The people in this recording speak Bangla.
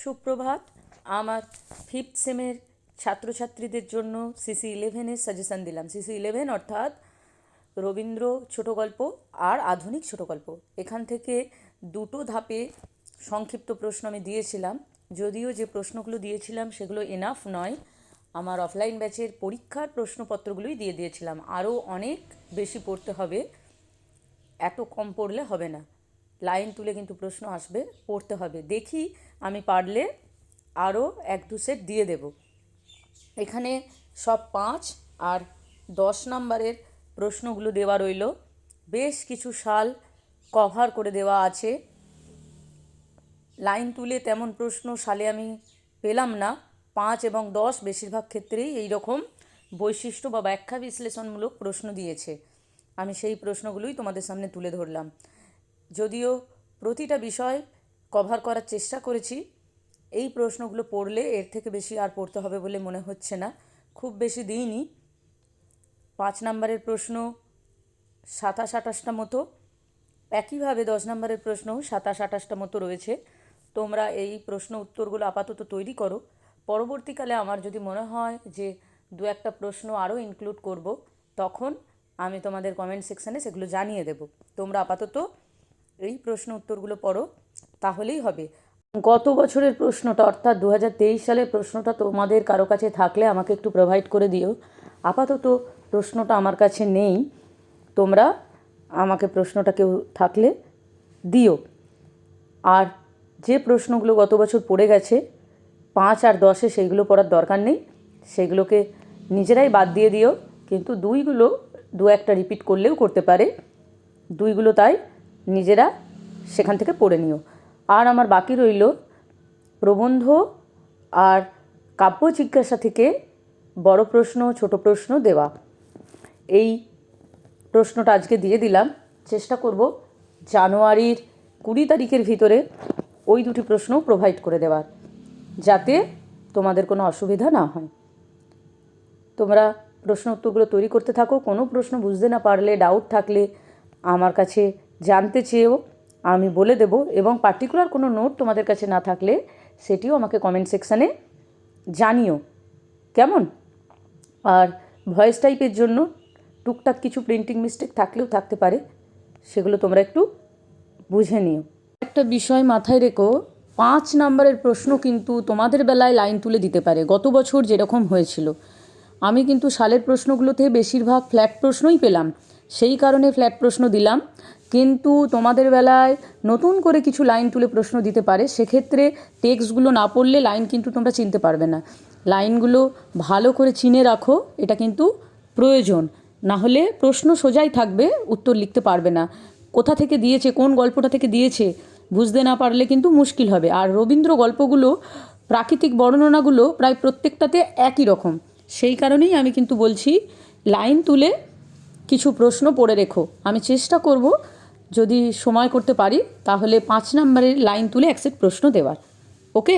সুপ্রভাত। আমার ফিফথ সেমের ছাত্রছাত্রীদের জন্য CC11-এর সাজেশান দিলাম। CC11 অর্থাৎ রবীন্দ্র ছোট গল্প আর আধুনিক ছোট গল্প। এখান থেকে দুটো ধাপে সংক্ষিপ্ত প্রশ্ন আমি দিয়েছিলাম, যদিও যে প্রশ্নগুলো দিয়েছিলাম সেগুলো এনাফ নয়। আমার অফলাইন ব্যাচের পরীক্ষার প্রশ্নপত্রগুলোই দিয়ে দিয়েছিলাম। আরও অনেক বেশি পড়তে হবে, এত কম পড়লে হবে না। লাইন তুলে কিন্তু প্রশ্ন আসবে, পড়তে হবে। দেখি আমি পারলে আরও 1-2 সেট দিয়ে দেব। এখানে সব 5 আর 10 নম্বরের প্রশ্নগুলো দেওয়া রইল। বেশ কিছু সাল কভার করে দেওয়া আছে। লাইন তুলে তেমন প্রশ্ন সালে আমি পেলাম না। 5 এবং 10 বেশিরভাগ ক্ষেত্রেই এই রকম বৈশিষ্ট্য বা ব্যাখ্যা বিশ্লেষণমূলক প্রশ্ন দিয়েছে। আমি সেই প্রশ্নগুলোই তোমাদের সামনে তুলে ধরলাম। যদিও প্রতিটা বিষয় কভার করার চেষ্টা করেছি, এই প্রশ্নগুলো পড়লে এর থেকে বেশি আর পড়তে হবে বলে মনে হচ্ছে না। খুব বেশি দিইনি। 5 নম্বরের প্রশ্ন 27-28টা মতো, একইভাবে 10 নম্বরের প্রশ্ন 27-28টা মতো রয়েছে। তোমরা এই প্রশ্ন উত্তরগুলো আপাতত তৈরি করো। পরবর্তীকালে আমার যদি মনে হয় যে 2-1টা প্রশ্ন আরও ইনক্লুড করব, তখন আমি তোমাদের কমেন্ট সেকশানে সেগুলো জানিয়ে দেব। তোমরা আপাতত এই প্রশ্ন উত্তরগুলো পড়ো, তাহলেই হবে। গত বছরের প্রশ্নটা অর্থাৎ 2023 সালের প্রশ্নটা তোমাদের কারো কাছে থাকলে আমাকে একটু প্রোভাইড করে দিও। আপাতত প্রশ্নটা আমার কাছে নেই, তোমরা আমাকে প্রশ্নটা কেউ থাকলে দিও। আর যে প্রশ্নগুলো গত বছর পড়ে গেছে 5 আর 10-এ, সেইগুলো পড়ার দরকার নেই, সেগুলোকে নিজেরাই বাদ দিয়ে দিও। কিন্তু 2গুলো 2-1টা রিপিট করলেও করতে পারে, 2গুলো তাই নিজেরা সেখান থেকে পড়ে নিও। আর আমার বাকি রইল প্রবন্ধ আর কাব্য জিজ্ঞাসা থেকে বড় প্রশ্ন ছোট প্রশ্ন দেওয়া। এই প্রশ্নটা আজকে দিয়ে দিলাম। চেষ্টা করব জানুয়ারির 20 তারিখের ভিতরে ওই 2টি প্রশ্ন প্রোভাইড করে দেওয়ার, যাতে তোমাদের কোনো অসুবিধা না হয়। তোমরা প্রশ্ন উত্তরগুলো তৈরি করতে থাকো। কোনো প্রশ্ন বুঝতে না পারলে, ডাউট থাকলে আমার কাছে জানতে চেয়েও আমি বলে দেব। এবং পার্টিকুলার কোনো নোট তোমাদের কাছে না থাকলে সেটিও আমাকে কমেন্ট সেকশানে জানিও, কেমন? আর ভয়েস টাইপের জন্য টুকটাক কিছু প্রিন্টিং মিস্টেক থাকলেও থাকতে পারে, সেগুলো তোমরা একটু বুঝে নিও। একটা বিষয় মাথায় রেখো, 5 নম্বরের প্রশ্ন কিন্তু তোমাদের বেলায় লাইন তুলে দিতে পারে। গত বছর যেরকম হয়েছিল, আমি কিন্তু সালের প্রশ্নগুলোতে বেশিরভাগ ফ্ল্যাট প্রশ্নই পেলাম, সেই কারণে ফ্ল্যাট প্রশ্ন দিলাম। কিন্তু তোমাদের বেলায় নতুন করে কিছু লাইন তুলে প্রশ্ন দিতে পারে, সেক্ষেত্রে টেক্সটগুলো না পড়লে লাইন কিন্তু তোমরা চিনতে পারবে না। লাইনগুলো ভালো করে চিনে রাখো, এটা কিন্তু প্রয়োজন। না হলে প্রশ্ন সোজাই থাকবে, উত্তর লিখতে পারবে না। কোথা থেকে দিয়েছে, কোন গল্পটা থেকে দিয়েছে বুঝতে না পারলে কিন্তু মুশকিল হবে। আর রবীন্দ্র গল্পগুলো, প্রাকৃতিক বর্ণনাগুলো প্রায় প্রত্যেকটাতে একই রকম। সেই কারণেই আমি কিন্তু বলছি লাইন তুলে কিছু প্রশ্ন পড়ে রেখো। আমি চেষ্টা করব যদি সময় করতে পারি তাহলে 5 নম্বরের লাইন তুলে 1 সেট প্রশ্ন দেওয়ার। ওকে?